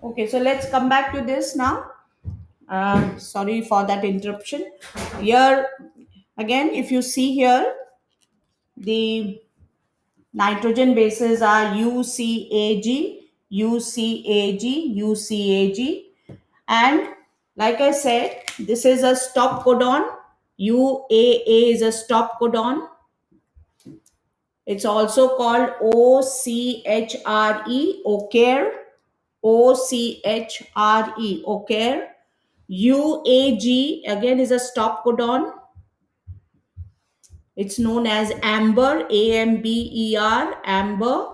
Okay, so let's come back to this now. Sorry for that interruption. Here again, if you see here, the nitrogen bases are UCAG, UCAG, UCAG, and like I said, this is a stop codon. UAA is a stop codon. It's also called OCHRE, OCHARE, OCHRE, OCHARE. UAG again is a stop codon. It's known as amber, AMBER, amber.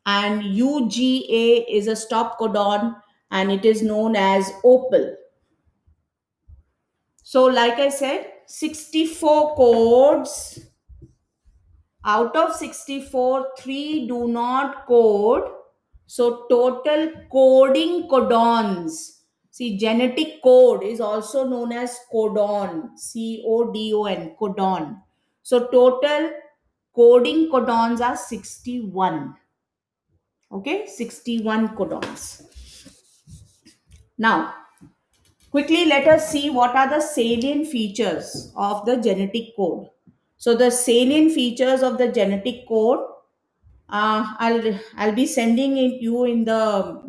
And UGA is a stop codon and it is known as opal. So, like I said, 64 codes. Out of 64, 3 do not code. So, total coding codons. See, genetic code is also known as codon, CODON, codon. So, total coding codons are 61. Okay, 61 codons. Now, quickly let us see what are the salient features of the genetic code. So, the salient features of the genetic code, I'll be sending it you in the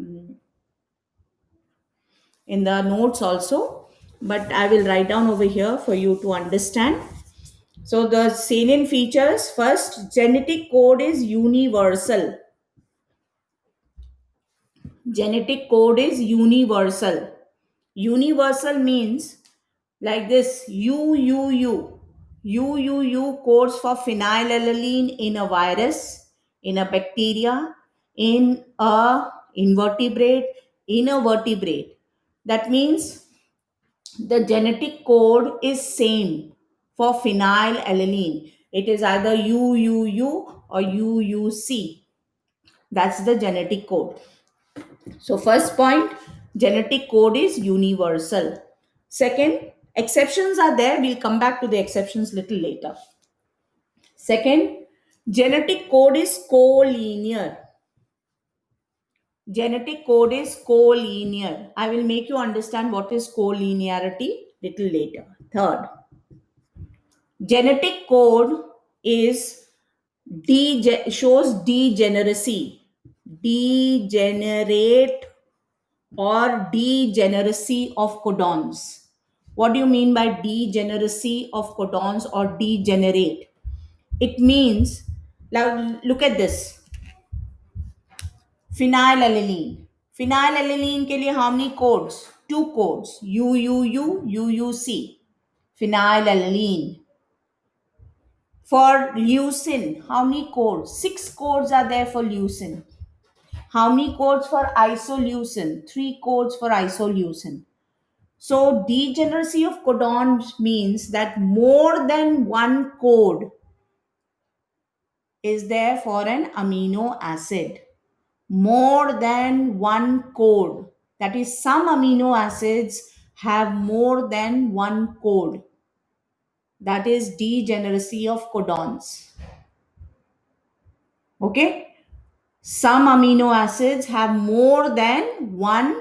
notes also, but I will write down over here for you to understand. So, the salient features first, genetic code is universal. Genetic code is universal. Universal means like this: UUU codes for phenylalanine in a virus, in a bacteria, in a invertebrate, in a vertebrate. That means the genetic code is same for phenylalanine. It is either UUU or UUC. That's the genetic code. So, first point, genetic code is universal. Second, exceptions are there. We'll come back to the exceptions little later. Second, genetic code is collinear. Genetic code is collinear. I will make you understand what is collinearity little later. Third, genetic code is shows degeneracy. Degenerate or degeneracy of codons. What do you mean by degeneracy of codons or degenerate? It means, now look at this. Phenylalanine. Phenylalanine के लिए how many codes? Two codes. UUU, UUC. Phenylalanine. For leucine, how many codes? 6 codes are there for leucine. How many codes for isoleucine? 3 codes for isoleucine. So, degeneracy of codons means that more than one code is there for an amino acid. More than one code. That is, some amino acids have more than one code. That is degeneracy of codons. Okay? Some amino acids have more than one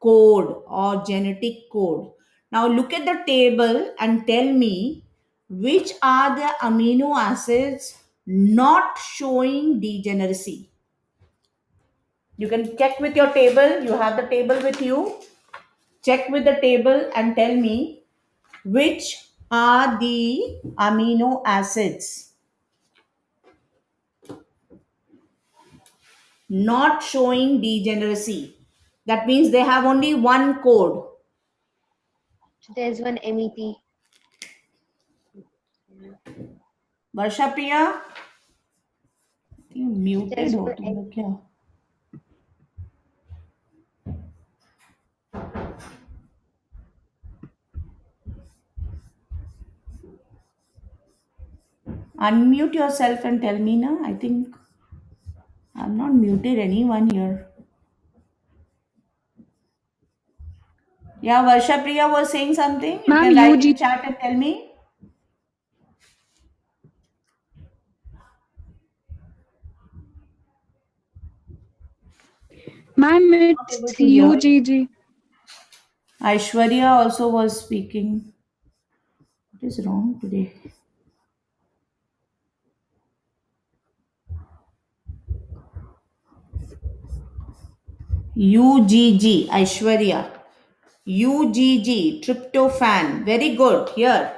code or genetic code. Now look at the table and tell me which are the amino acids not showing degeneracy. You can check with your table. You have the table with you. Check with the table and tell me which are the amino acids not showing degeneracy. That means they have only one code. There's one MET. Varsha Priya muted हो तुम लोग क्या? Unmute yourself and tell me now. I think I'm not muted anyone here. Yeah, Varsha Priya was saying something. You Ma'am, can write in UG. chat and tell me. Ma'am, Not it's able to hear. UGG. Aishwarya also was speaking. What is wrong today? UGG, Aishwarya. UGG, tryptophan. Very good. Here.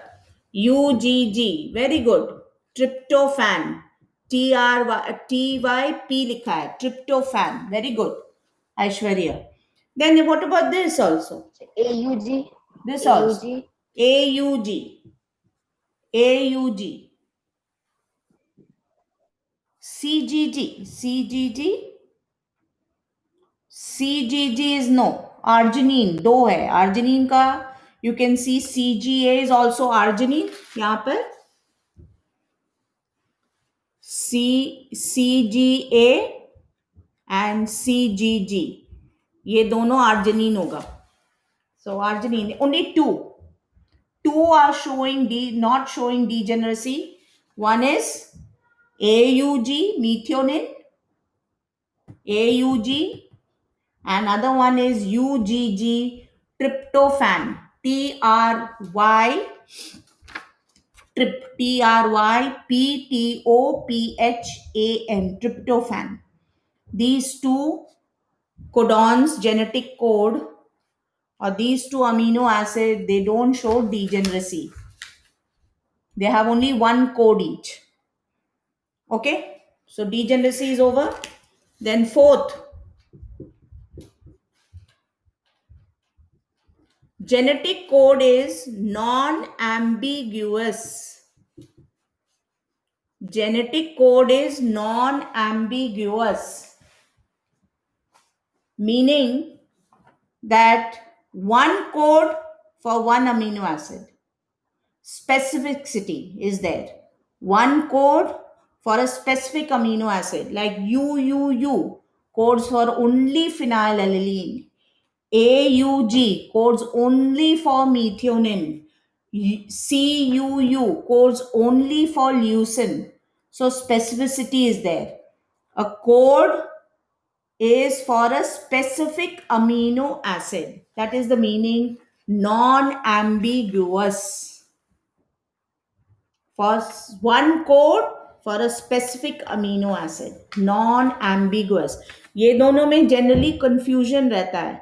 UGG. Very good. Tryptophan. TYP लिखा है. Tryptophan. Very good. Aishwarya. Then what about this also? AUG, This also. AUG, AUG. AUG. CGG. CGG. CGG is no. Arginine दो है. Arginine का you can see CGA is also arginine. यहाँ पर CGA and CGG ये दोनों arginine होगा. So arginine only two. Two are showing not showing degeneracy. One is AUG methionine, AUG. Another one is UGG tryptophan. Tryptophan. Tryptophan. These two codons, genetic code, or these two amino acids, they don't show degeneracy. They have only one code each. Okay, so degeneracy is over. Then fourth, genetic code is non-ambiguous. Genetic code is non-ambiguous, meaning that one code for one amino acid. Specificity is there. One code for a specific amino acid, like UUU codes for only phenylalanine. AUG codes only for methionine. CUU codes only for leucine. So specificity is there. A code is for a specific amino acid. That is the meaning non-ambiguous. For one code for a specific amino acid, non ambiguous. ये दोनों में generally confusion रहता है,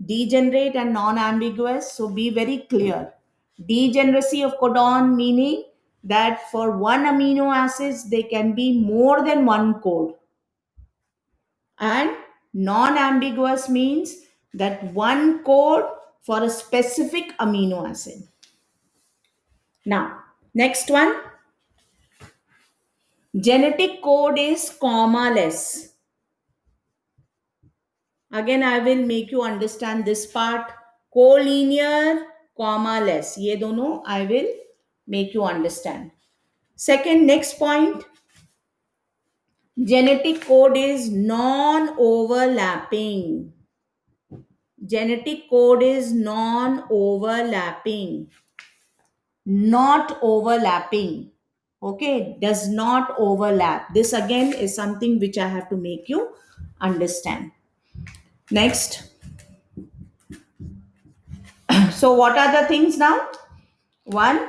degenerate and non ambiguous. So be very clear. Degeneracy of codon meaning that for one amino acids there can be more than one code, and non ambiguous means that one code for a specific amino acid. Now next one, genetic code is comma-less. Again, I will make you understand this part. Collinear, comma-less. ये दोनों I will make you understand. Second, next point. Genetic code is non-overlapping. Genetic code is non-overlapping. Not overlapping. Okay, does not overlap. This again is something which I have to make you understand. Next. So what are the things now? One,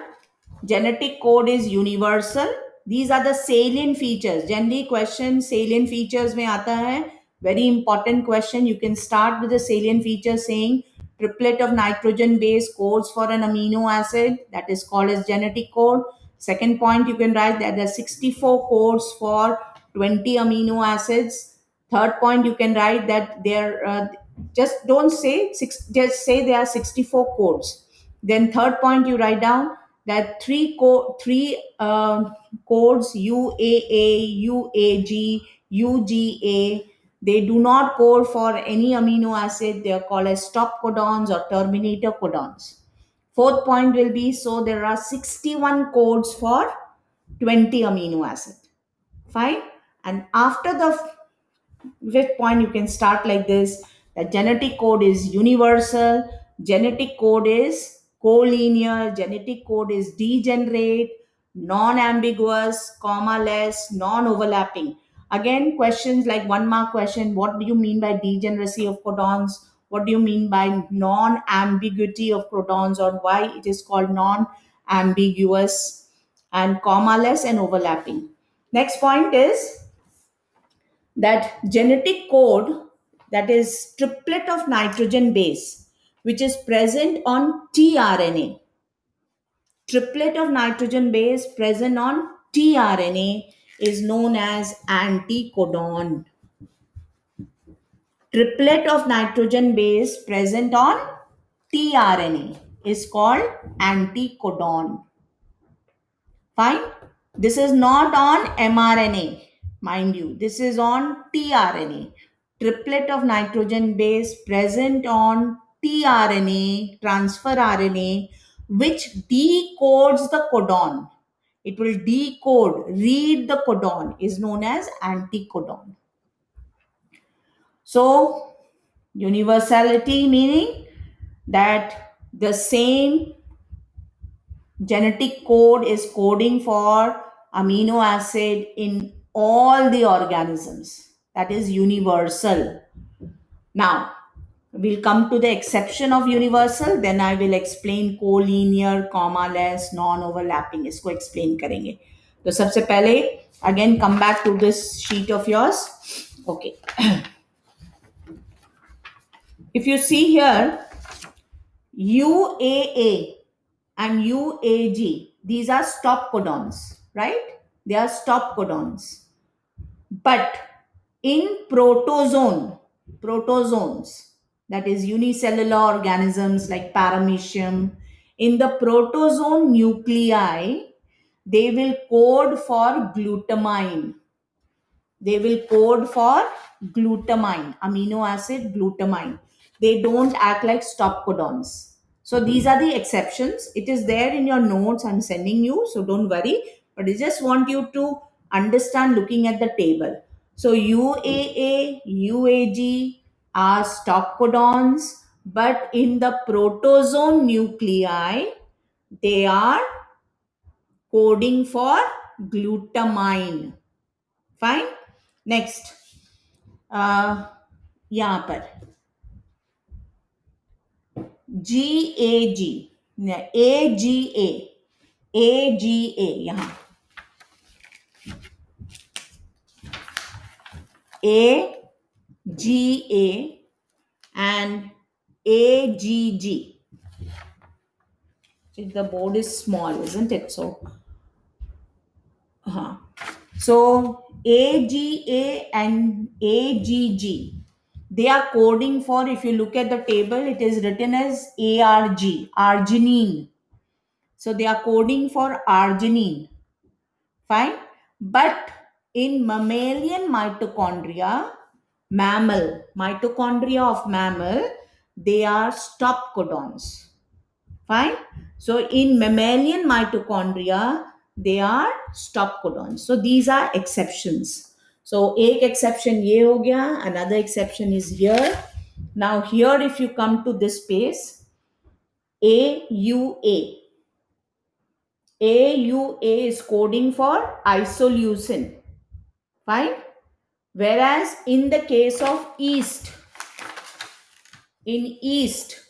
genetic code is universal. These are the salient features. Generally question salient features में आता है. Very important question. You can start with the salient features saying triplet of nitrogen base codes for an amino acid, that is called as genetic code. Second point, you can write that there are 64 codes for 20 amino acids. Third point, you can write that there just don't say six, just say there are 64 codes. Then third point, you write down that three codes UAA, UAG, UGA. They do not code for any amino acid. They are called as stop codons or terminator codons. Fourth point will be, so there are 61 codes for 20 amino acid. Fine. And after the fifth point, you can start like this: the genetic code is universal, genetic code is collinear, genetic code is degenerate, non ambiguous, comma less, non overlapping. Again, questions like 1 mark question: what do you mean by degeneracy of codons? What do you mean by non ambiguity of codons, or why it is called non ambiguous? And comma-less and overlapping. Next point is that genetic code, that is triplet of nitrogen base, which is present on tRNA. Triplet of nitrogen base present on tRNA is known as anticodon. Triplet of nitrogen base present on tRNA is called anticodon. Fine. This is not on mRNA, mind you. This is on tRNA. Triplet of nitrogen base present on tRNA, transfer RNA, which decodes the codon. It will decode, read the codon, is known as anticodon. So, universality meaning that the same genetic code is coding for amino acid in all the organisms. That is universal. Now, we'll come to the exception of universal, then I will explain collinear, comma-less, non-overlapping. इसको explain करेंगे. तो सबसे पहले again come back to this sheet of yours. Okay. If you see here, UAA and UAG, these are stop codons, right? They are stop codons. But in protozoans, that is unicellular organisms like paramecium, in the protozoan nuclei, they will code for glutamine. They will code for glutamine, amino acid glutamine. They don't act like stop codons. So these are the exceptions. It is there in your notes I'm sending you, so don't worry. But I just want you to understand looking at the table. So UAA, UAG are stop codons, but in the protozoan nuclei, they are coding for glutamine. Fine. Next, यहाँ पर GAG, AGA, AGA यहाँ AGA and AGG. The board is small, isn't it? So AGA and AGG, they are coding for, if you look at the table, it is written as ARG, arginine. So they are coding for arginine. Fine. But in mammalian mitochondria, mitochondria of mammal, they are stop codons. Fine. So in mammalian mitochondria, they are stop codons. So these are exceptions. So एक exception ये हो गया, another exception is here. Now here, if you come to this space, AUA. AUA is coding for isoleucine. Fine. Whereas in the case of yeast, in yeast,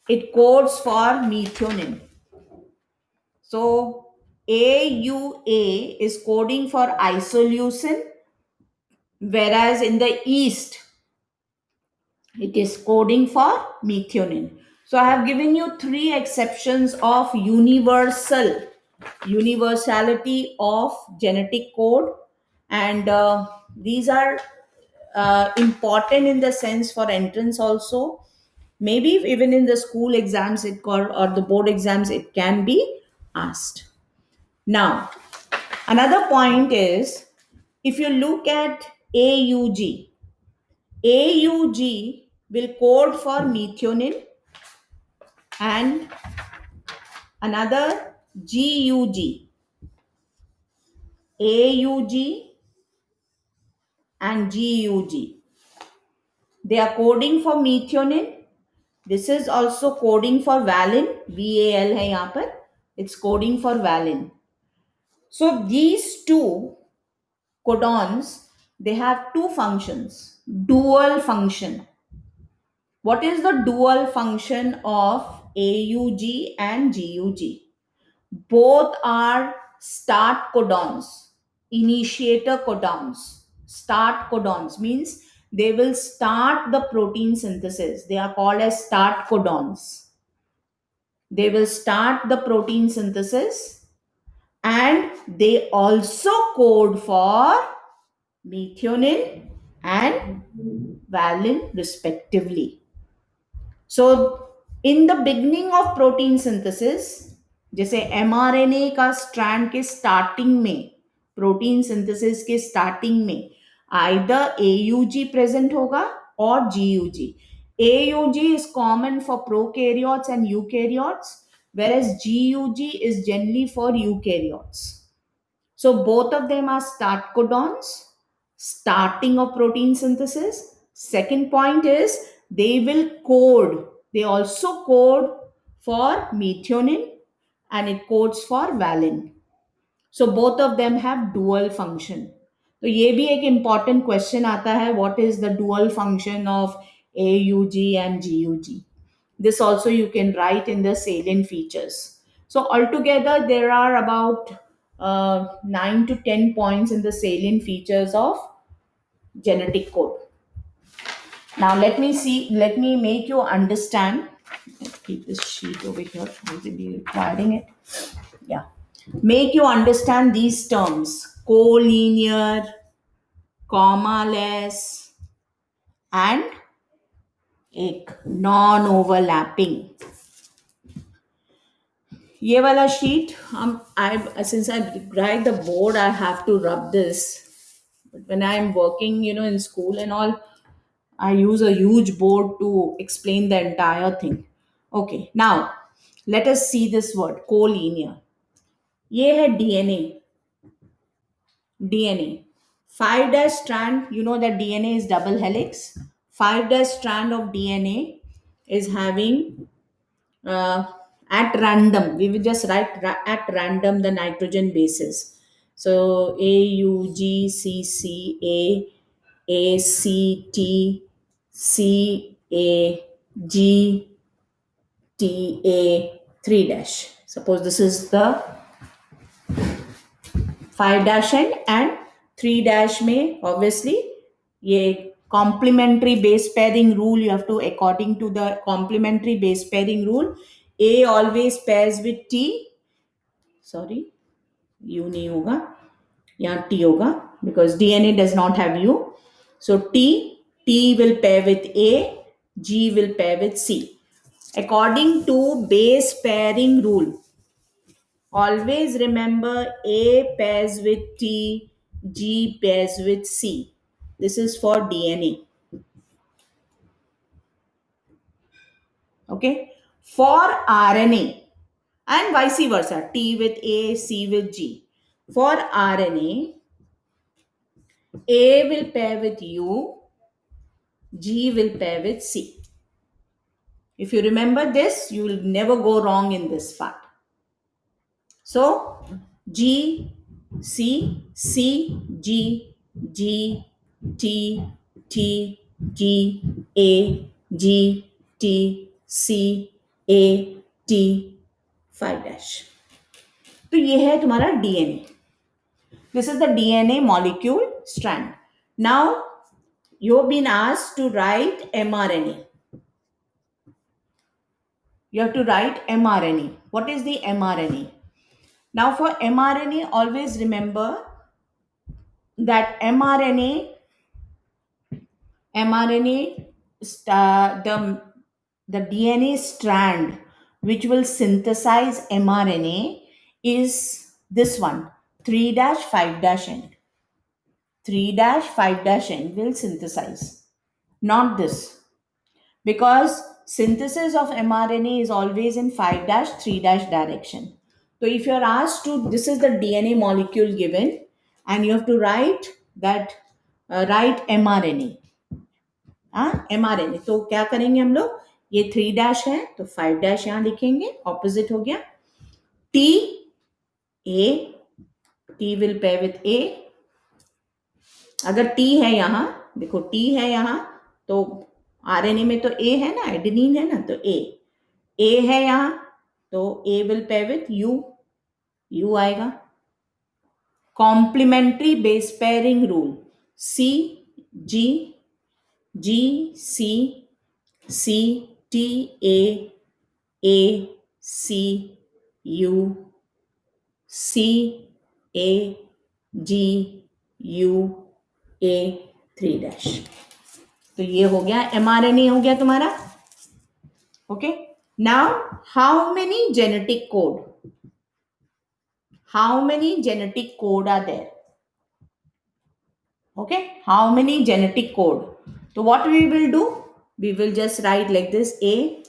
it codes for methionine. So AUA is coding for isoleucine, whereas in the yeast, it is coding for methionine. So I have given you 3 exceptions of universality of genetic code, and these are important in the sense for entrance also. Maybe even in the school exams or the board exams it can be asked. Now, another point is, if you look at AUG, AUG will code for methionine, and another GUG, AUG and GUG. They are coding for methionine. This is also coding for valine, VAL है यहाँ पर. It's coding for valine. So these two codons, they have two functions, dual function. What is the dual function of AUG and GUG? Both are start codons, initiator codons. Start codons means they will start the protein synthesis. They are called as start codons. They will start the protein synthesis, and they also code for methionine and valine respectively. So in the beginning of protein synthesis, जैसे mRNA का strand के starting में, protein synthesis के starting में either AUG present होगा और GUG. AUG is common for prokaryotes and eukaryotes, whereas GUG is generally for eukaryotes. So both of them are start codons, starting of protein synthesis. Second point is they will code. They also code for methionine and it codes for valine. So both of them have dual function. तो ये भी एक important question आता है, what is the dual function of AUG and GUG? This also you can write in the salient features. So altogether there are about 9 to 10 points in the salient features of genetic code. Now let me make you understand. Let's keep this sheet over here. I will be requiring it. Yeah. Make you understand these terms: collinear, comma-less, and एक non-overlapping. ये वाला sheet, since I write the board, I have to rub this. But when I'm working, in school and all, I use a huge board to explain the entire thing. Okay, now let us see this word collinear. ये है DNA. DNA. 5 dash strand, you know that DNA is double helix. 5 dash strand of DNA is having at random, we will just write at random the nitrogen bases. So A U G C C A C T C A G T A 3 dash. Suppose this is the 5 dash end, and 3 dash में obviously ये complementary base pairing rule, you have to, according to the complementary base pairing rule, A always pairs with T. Sorry, U नहीं होगा, यहाँ T होगा because DNA does not have U. So T will pair with A, G will pair with C. According to base pairing rule, always remember A pairs with T, G pairs with C. This is for DNA. Okay. For RNA and vice versa, T with A, C with G. For RNA, A will pair with U, G will pair with C. If you remember this, you will never go wrong in this part. So G, C, C, G, G, T, T, G, A, G, T, C, A, T, 5 dash. तो ये है तुम्हारा DNA. This is the DNA molecule strand. Now you've been asked to write mRNA. You have to write mRNA. What is the mRNA? Now for mRNA, always remember that mRNA, the DNA strand which will synthesize mRNA is this one, 3 dash 5 dash end. 3 dash 5 dash end will synthesize, not this, because synthesis of mRNA is always in 5 dash 3 dash direction. So if you are asked to, this is the DNA molecule given, and you have to write that, write mRNA. mRNA, तो क्या करेंगे हम लोग, ये 3 dash है तो 5 dash यहाँ लिखेंगे, ऑपोजिट हो गया. T A T will pair with A. अगर T है यहाँ, देखो T है यहाँ, तो RNA में तो A है ना, एडेनिन है ना, तो A है यहाँ, तो A will pair with U आएगा. Complementary base pairing rule, C G G C C T A C U C A G U A 3 dash. तो ये हो गया mRNA, हो गया तुम्हारा. Okay. Now how many genetic code, how many genetic code are there? Okay, how many genetic code? So what we will do, we will just write like this A,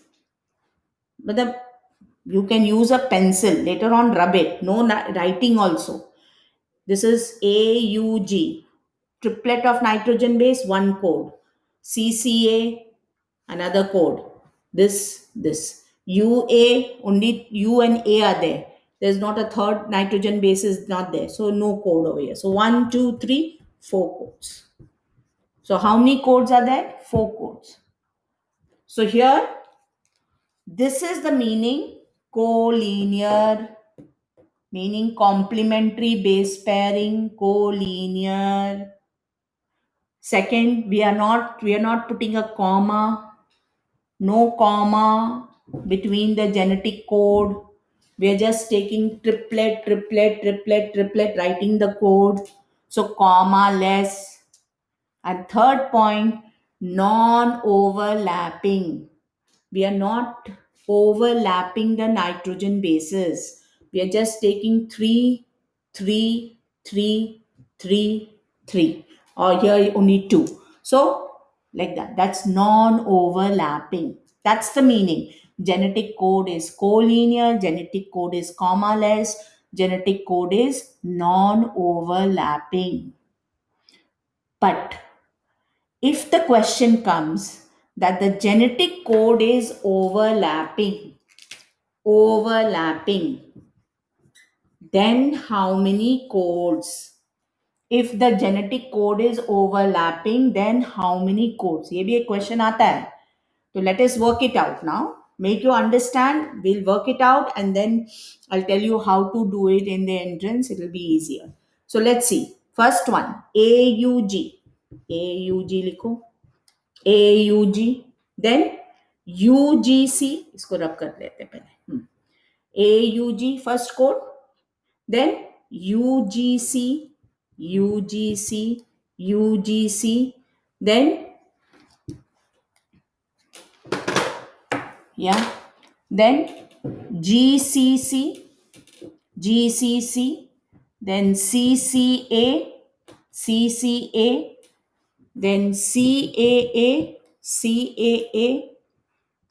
but you can use a pencil later on, rub it, no writing also. This is AUG, triplet of nitrogen base, one code. CCA, another code. This UA, only U and A are there. There's not a third nitrogen base, is not there, so no code over here. So 1 2 3 4 codes. So how many codes are there? 4 codes. So here, this is the meaning collinear, meaning complementary base pairing, collinear. Second, we are not putting a comma, no comma between the genetic code. We are just taking triplet, triplet, triplet, triplet, writing the code. So comma less. And third point, non overlapping. We are not overlapping the nitrogen bases. We are just taking 3, 3, 3, 3, 3. Or here only 2. So, like that. That's non overlapping. That's the meaning. Genetic code is collinear, genetic code is comma-less, genetic code is non overlapping. But if the question comes that the genetic code is overlapping, then how many codes? If the genetic code is overlapping, then how many codes? ये भी एक question आता है. So let us work it out now. Make you understand. We'll work it out and then I'll tell you how to do it in the entrance. It will be easier. So let's see. First one, AUG. AUG लिखो. AUG. Then UGC. इसको रब कर लेते हैं पहले. AUG first code. Then UGC. UGC. UGC. Then yeah. Then GCC, GCC, then CCA, CCA, then CAA, CAA,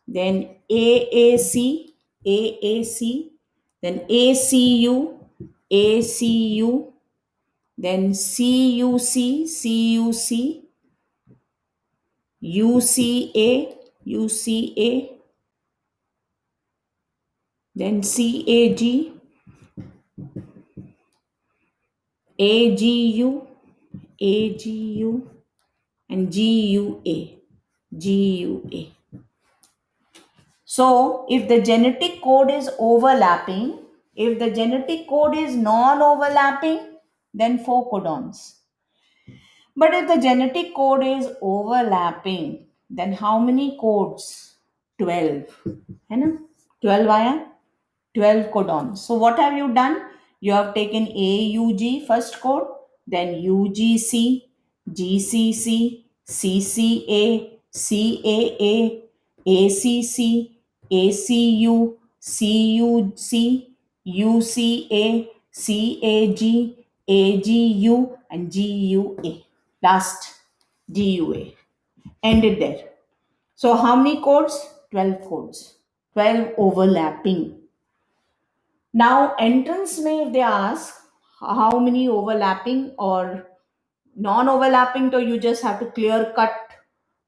then AAC, AAC, then ACU, ACU, then CUC, CUC, UCA, UCA, then CAG, AGU, AGU, and GUA, GUA. So, if the genetic code is overlapping, if the genetic code is non-overlapping, then 4 codons. But if the genetic code is overlapping, then how many codes? 12. है ना? 12 आया? 12 codons. So what have you done? You have taken AUG first code, then UGC, GCC, CCA, CAA, ACC, ACU, CUC, UCA, CAG, AGU, and GUA. Last, GUA. Ended there. So how many codes? 12 codes. 12 overlapping. Now, entrance may, if they ask how many overlapping or non-overlapping, so you just have to clear cut,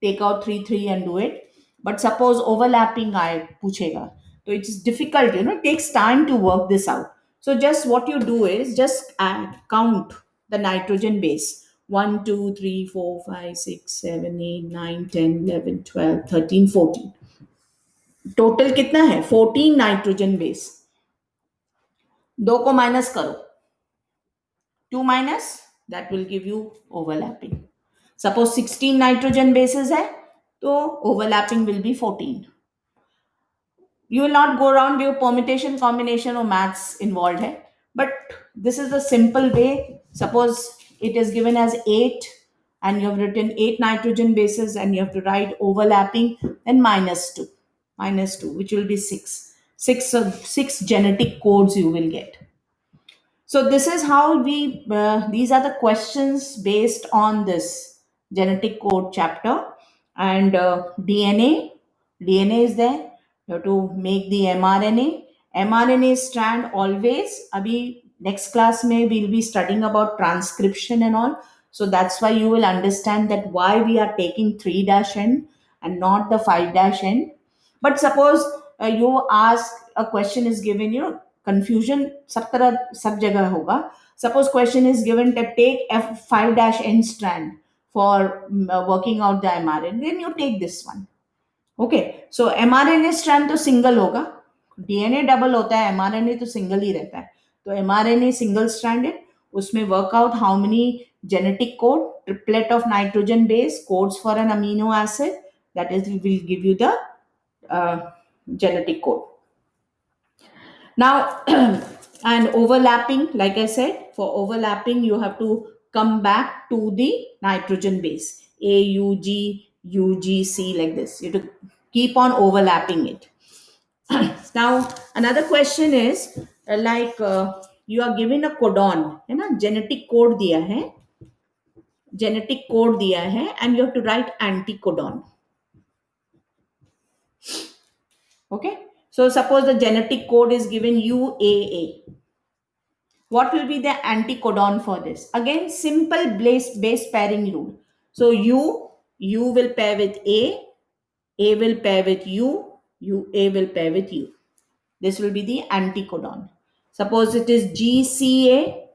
take out 3, 3 and do it. But suppose overlapping I puchega. So it's difficult, it takes time to work this out. So just what you do is just add, count the nitrogen base: 1, 2, 3, 4, 5, 6, 7, 8, 9, 10, 11, 12, 13, 14. Total कितना है? 14 nitrogen base. दो को minus करो, 2 minus, that will give you overlapping. Suppose 16 nitrogen bases है, तो overlapping will be 14. You will not go around with permutation, combination or maths involved है. But this is the simple way. Suppose it is given as 8 and you have written 8 nitrogen bases and you have to write overlapping, then minus 2, which will be 6. 6 genetic codes you will get. So this is how these are the questions based on this genetic code chapter. And DNA is there. You have to make the mRNA strand always. Abhi next class may we'll be studying about transcription and all. So that's why you will understand that why we are taking 3 dash n and not the 5 dash n. But suppose you ask, a question is given, confusion सब तरह सब जगह होगा. Suppose question is given that take F5-N strand for working out the mRNA, then you take this one. Okay, so mRNA strand तो single होगा, DNA double होता है, mRNA तो सिंगल ही रहता है. तो mRNA सिंगल स्ट्रैंडेड, उसमें workout how many genetic code, triplet of nitrogen base, codes for an amino acid, that is will give you the genetic code. Now, and overlapping, like I said, for overlapping, you have to come back to the nitrogen base. AUG, UGC, like this. You have to keep on overlapping it. Now, another question is you are given a codon, है ना, genetic code दिया है, and you have to write anticodon. Okay, so suppose the genetic code is given UAA. What will be the anticodon for this? Again, simple base pairing rule. So U will pair with A will pair with A will pair with U. This will be the anticodon. Suppose it is GCA,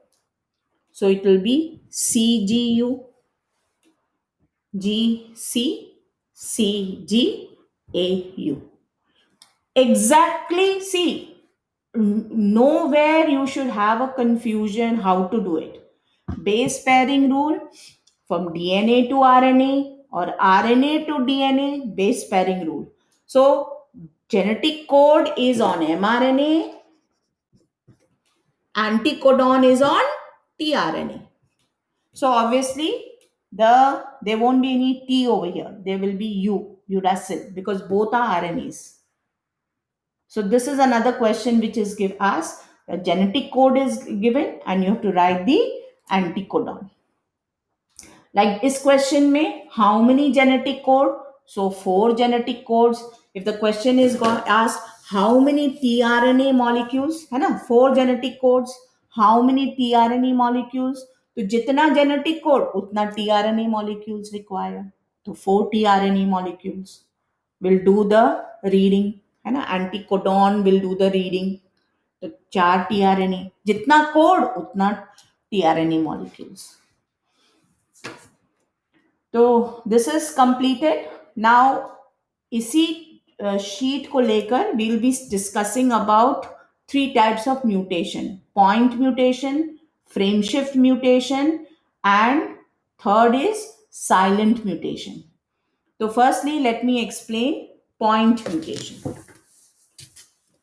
so it will be CGU, GC, CGAU. Exactly, see, nowhere you should have a confusion how to do it. Base pairing rule, from DNA to RNA or RNA to DNA, base pairing rule. So genetic code is on mRNA, anticodon is on tRNA. So obviously there won't be any T over here. There will be uracil, because both are RNAs. So this is another question which is asked. The genetic code is given and you have to write the anticodon. Like this question may, how many genetic code? So 4 genetic codes. If the question is asked, how many tRNA molecules? है ना, 4 genetic codes. How many tRNA molecules? तो जितना genetic code उतना tRNA molecules require. तो 4 tRNA molecules will do the reading, है ना. Anticodon will do the reading. तो 4 tRNA, जितना code उतना tRNA molecules. तो दिस इज कंप्लीटेड. नाउ इसी शीट को लेकर we will be discussing about 3 types of mutation: point mutation, frame shift mutation, and third is silent mutation. तो firstly let me explain point mutation.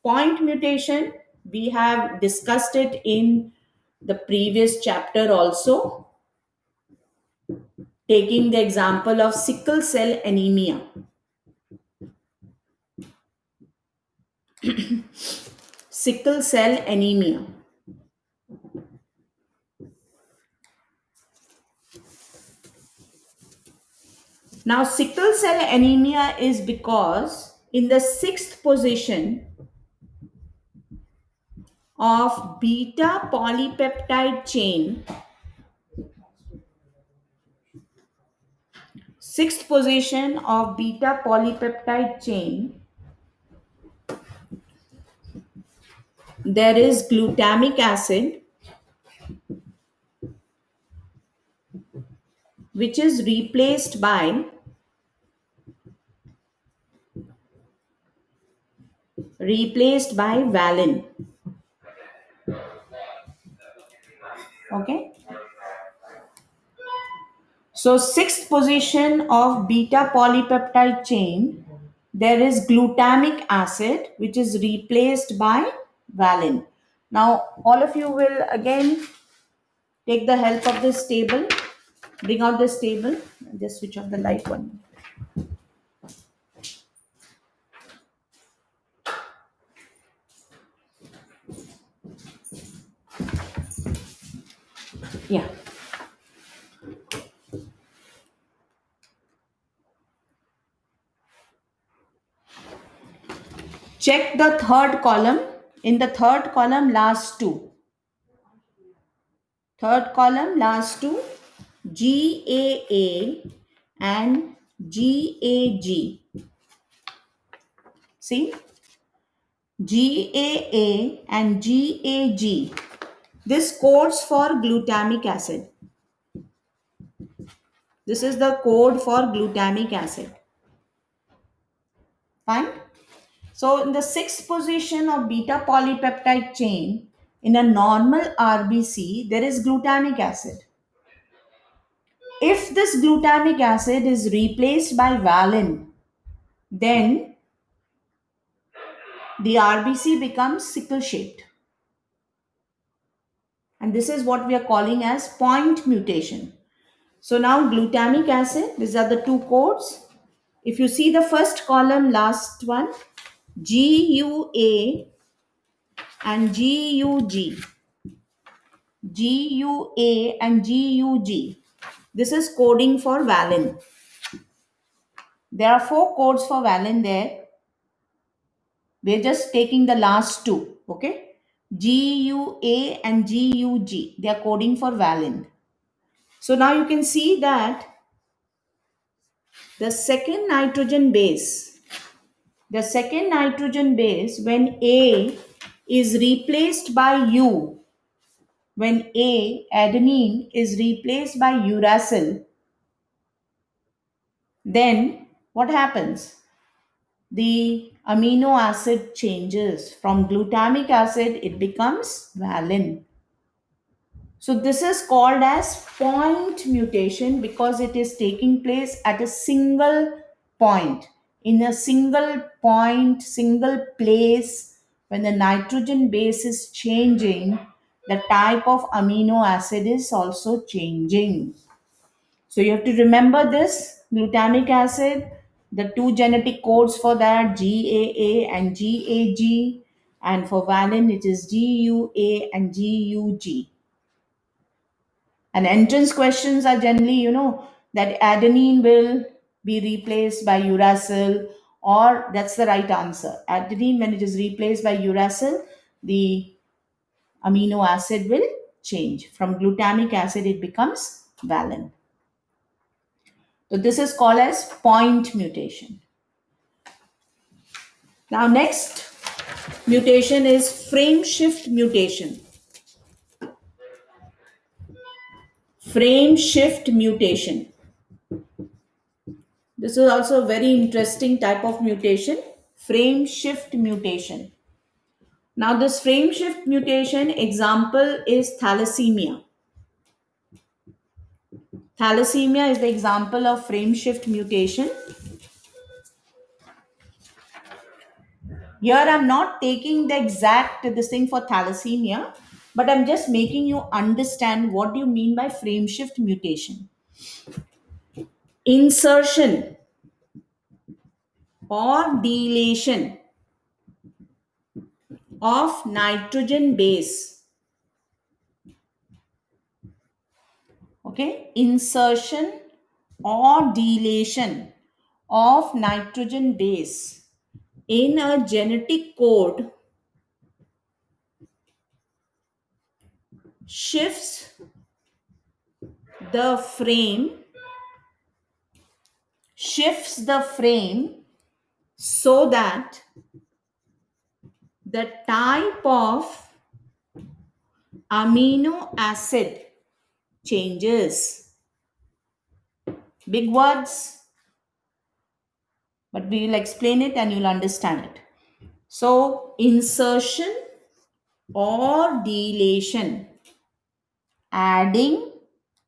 Point mutation, we have discussed it in the previous chapter also, taking the example of sickle cell anemia. Sickle cell anemia. Now, sickle cell anemia is because in the 6th position of beta polypeptide chain, 6th position of beta polypeptide chain, there is glutamic acid, which is replaced by valine. Okay. So sixth position of beta polypeptide chain, there is glutamic acid, which is replaced by valine. Now all of you will again take the help of this table. Bring out this table. Just switch off the light one. Yeah. Check the third column. In the third column, last two. Third column, last two, GAA and GAG. See? GAA and GAG. This codes for glutamic acid. This is the code for glutamic acid. Fine? So in the sixth position of beta polypeptide chain, in a normal RBC, there is glutamic acid. If this glutamic acid is replaced by valine, then the RBC becomes sickle shaped. And this is what we are calling as point mutation. So now glutamic acid, these are the two codes. If you see the first column, last one, GUA and GUG. GUA and GUG. This is coding for valine. There are four codes for valine there. We're just taking the last two, okay? GUA and GUG. They are coding for valine. So now you can see that the second nitrogen base, when A is replaced by U, when A, adenine, is replaced by uracil, then what happens? The amino acid changes. From glutamic acid, it becomes valine. So this is called as point mutation because it is taking place at a single point. In a single point, single place, when the nitrogen base is changing, the type of amino acid is also changing. So you have to remember this glutamic acid, the two genetic codes for that, GAA and GAG, and for valine it is GUA and GUG. And entrance questions are generally, that adenine will be replaced by uracil, or that's the right answer. Adenine, when it is replaced by uracil, the amino acid will change. From glutamic acid, it becomes valine. So this is called as point mutation. Now next mutation is frame shift mutation. Frame shift mutation. This is also a very interesting type of mutation. Frame shift mutation. Now this frame shift mutation example is thalassemia. Thalassemia is the example of frame shift mutation. Here I'm not taking the exact this thing for thalassemia, but I'm just making you understand what do you mean by frame shift mutation. Insertion or deletion of nitrogen base. Okay, insertion or deletion of nitrogen base in a genetic code shifts the frame so that the type of amino acid changes. Big words, but we will explain it and you'll understand it. So, insertion or deletion, adding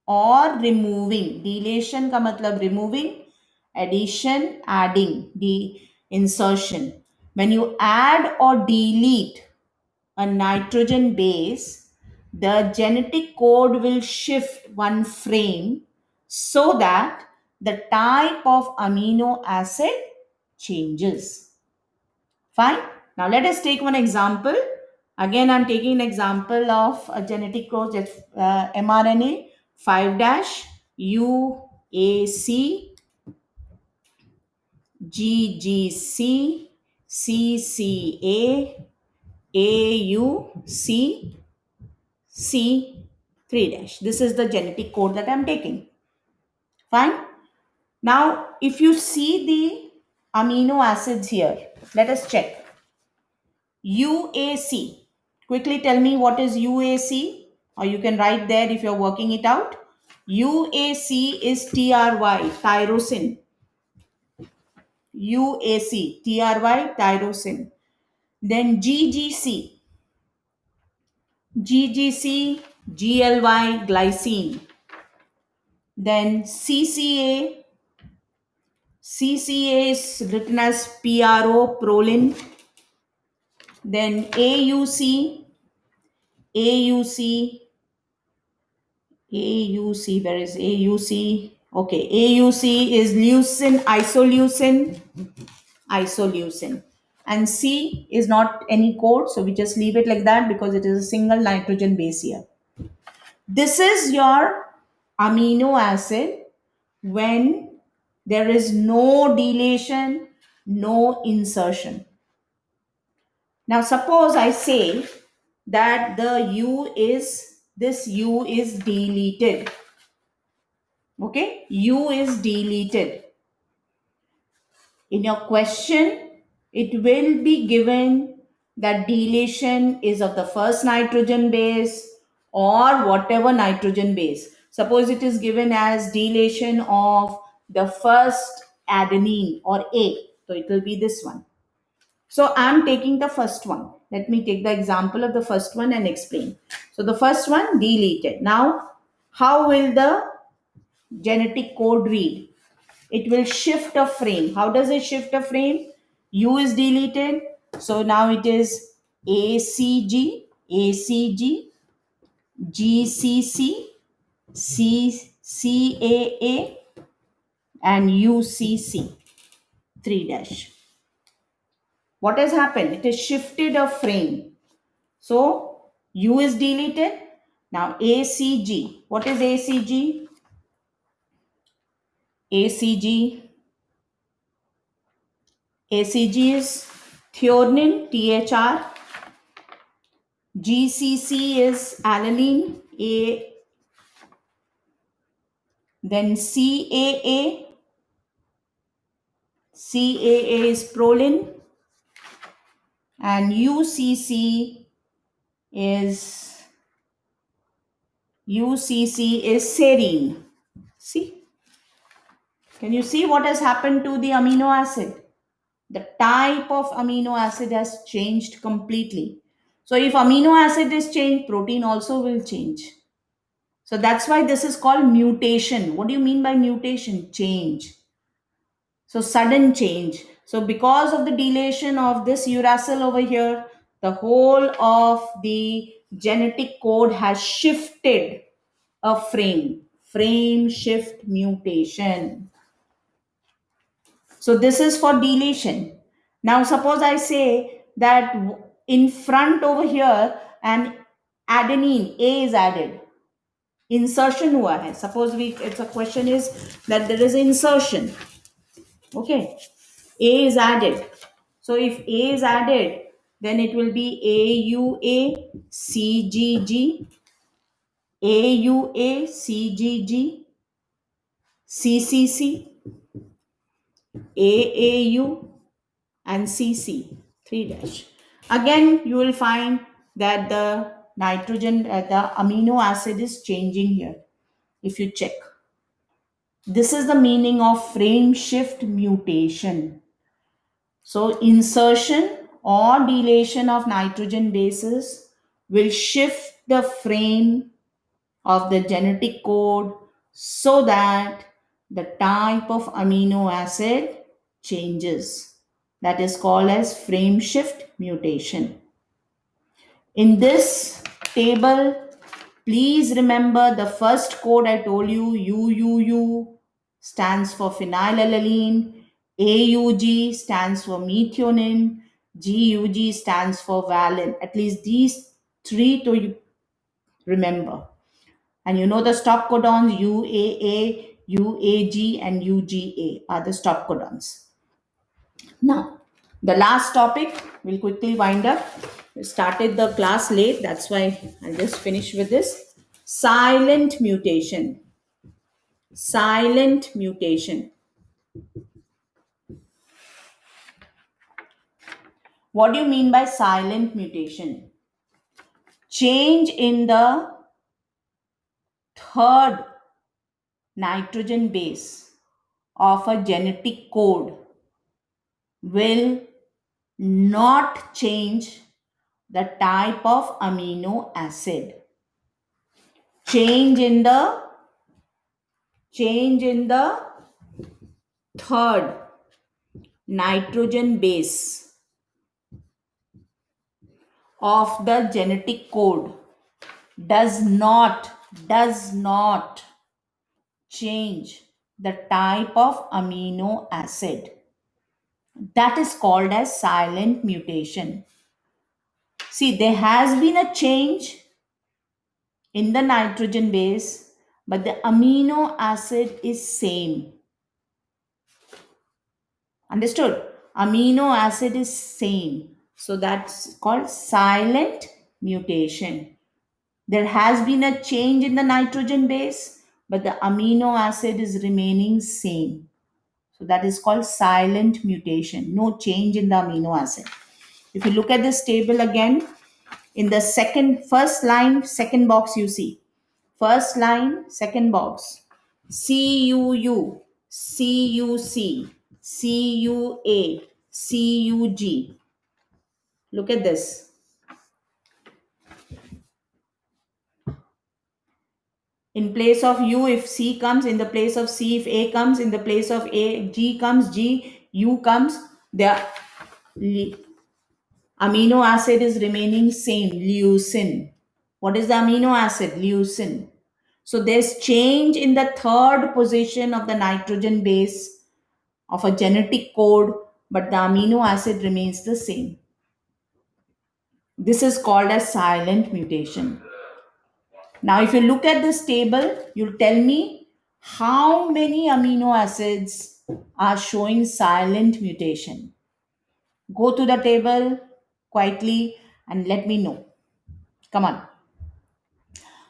or removing. Deletion का मतलब removing, addition, adding, insertion. When you add or delete a nitrogen base, the genetic code will shift one frame so that the type of amino acid changes. Fine. Now let us take one example. Again, I'm taking an example of a genetic code that's mRNA 5 UAC GGC CCA AUC C3 This is the genetic code that I'm taking. Fine. Now, if you see the amino acids here, let us check. UAC. Quickly tell me what is UAC, or you can write there if you're working it out. UAC is TRY, tyrosine. UAC, TRY, tyrosine. Then GGC, GGC, GLY, glycine. Then CCA, CCA is written as PRO, proline. Then AUC, AUC, AUC, where is AUC? Okay, AUC is leucine, isoleucine, isoleucine. And C is not any code, so we just leave it like that because it is a single nitrogen base here. This is your amino acid when there is no deletion, no insertion. Now, suppose I say that this U is deleted. Okay, U is deleted. In your question, it will be given that deletion is of the first nitrogen base or whatever nitrogen base. Suppose it is given as deletion of the first adenine or A. So it will be this one. So I'm taking the first one. Let me take the example of the first one and explain. So the first one deleted. Now, how will the genetic code read? It will shift a frame. How does it shift a frame? U is deleted. So now it is ACG, ACG, GCC, CCAA, and UCC 3 What has happened? It has shifted a frame. So U is deleted. Now ACG. What is ACG? ACG. ACG is threonine, THR. GCC is alanine, A. Then CAA. CAA is proline. And is UCC is serine. See? Can you see what has happened to the amino acid? The type of amino acid has changed completely. So if amino acid is changed, protein also will change. So that's why this is called mutation. What do you mean by mutation? Change. So sudden change. So because of the deletion of this uracil over here, the whole of the genetic code has shifted a frame. Frame shift mutation. So this is for deletion. Now suppose I say that in front over here an adenine A is added. Insertion हुआ है. Suppose it's a question is that there is insertion. Okay. A is added. So if A is added, then it will be AUA CGG, AUA CGG, CCC, AAU, and CC 3 Again you will find that the the amino acid is changing here. If you check, this is the meaning of frame shift mutation. So insertion or deletion of nitrogen bases will shift the frame of the genetic code so that the type of amino acid changes. That is called as frame shift mutation. In this table, please remember the first code I told you, UUU stands for phenylalanine, AUG stands for methionine, GUG stands for valine. At least these three to remember. And you know the stop codons UAA, UAG, and UGA are the stop codons. Now, the last topic, we'll quickly wind up. We started the class late, that's why I'll just finish with this. Silent mutation. Silent mutation. What do you mean by silent mutation? Change in the third nitrogen base of a genetic code will not change the type of amino acid. Change in the change in the third nitrogen base of the genetic code does not change the type of amino acid. That is called as silent mutation. See, there has been a change in the nitrogen base, but the amino acid is same. Understood? Amino acid is same. So that's called silent mutation. There has been a change in the nitrogen base, but the amino acid is remaining same. So that is called silent mutation. No change in the amino acid. If you look at this table again, in the first line, second box you see. First line, second box. CUU, CUC, CUA, CUG. Look at this. In place of U, if C comes, in the place of C, if A comes, in the place of A, G comes, G, U comes, the amino acid is remaining same, leucine. What is the amino acid? Leucine. So there's change in the third position of the nitrogen base of a genetic code, but the amino acid remains the same. This is called as silent mutation. Now, if you look at this table, you'll tell me how many amino acids are showing silent mutation. Go to the table quietly and let me know. Come on.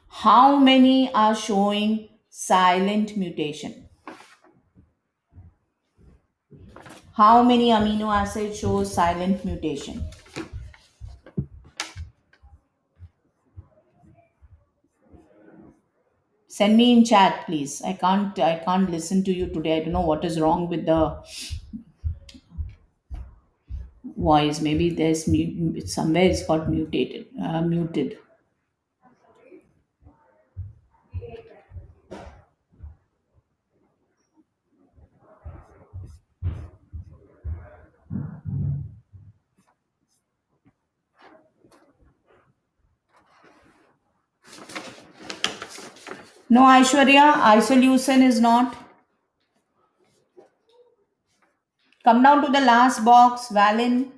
How many are showing silent mutation? How many amino acids show silent mutation? Send me in chat, please. I can't listen to you today. I don't know what is wrong with the voice. Maybe there's somewhere it's got muted. No, Aishwarya, isoleucine is not. Come down to the last box, valine.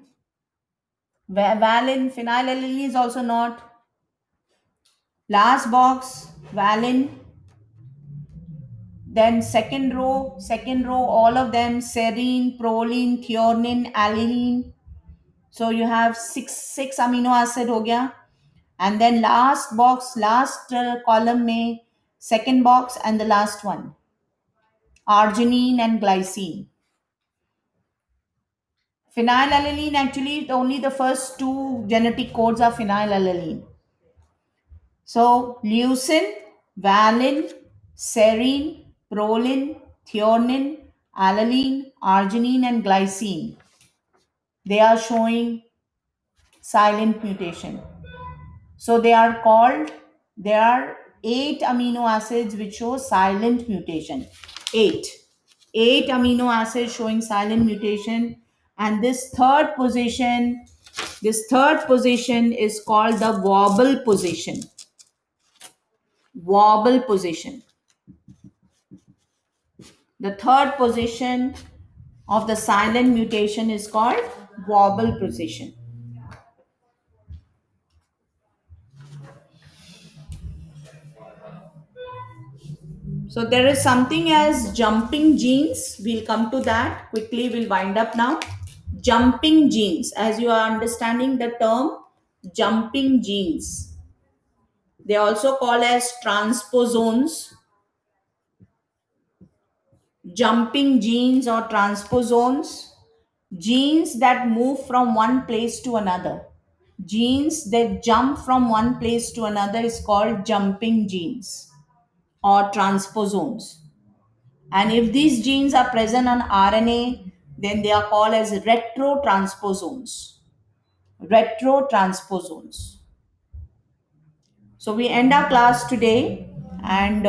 Valine, phenylalanine is also not. Last box, valine. Then second row, all of them, serine, proline, threonine, alanine. So you have six amino acid हो गया. And then last box, last column में, second box and the last one, arginine and glycine. Phenylalanine, actually, only the first two genetic codes are phenylalanine. So, leucine, valine, serine, proline, threonine, alanine, arginine, and glycine, they are showing silent mutation. So there are eight amino acids which show silent mutation. Eight. Eight amino acids showing silent mutation. And this third position is called the wobble position. Wobble position. The third position of the silent mutation is called wobble position. So there is something as jumping genes. We'll come to that quickly. We'll wind up now. Jumping genes, as you are understanding the term jumping genes. They are also called as transposons. Jumping genes or transposons. Genes that move from one place to another. Genes that jump from one place to another is called jumping genes or transposons. And if these genes are present on RNA, then they are called as retrotransposons. Retrotransposons. So we end our class today, and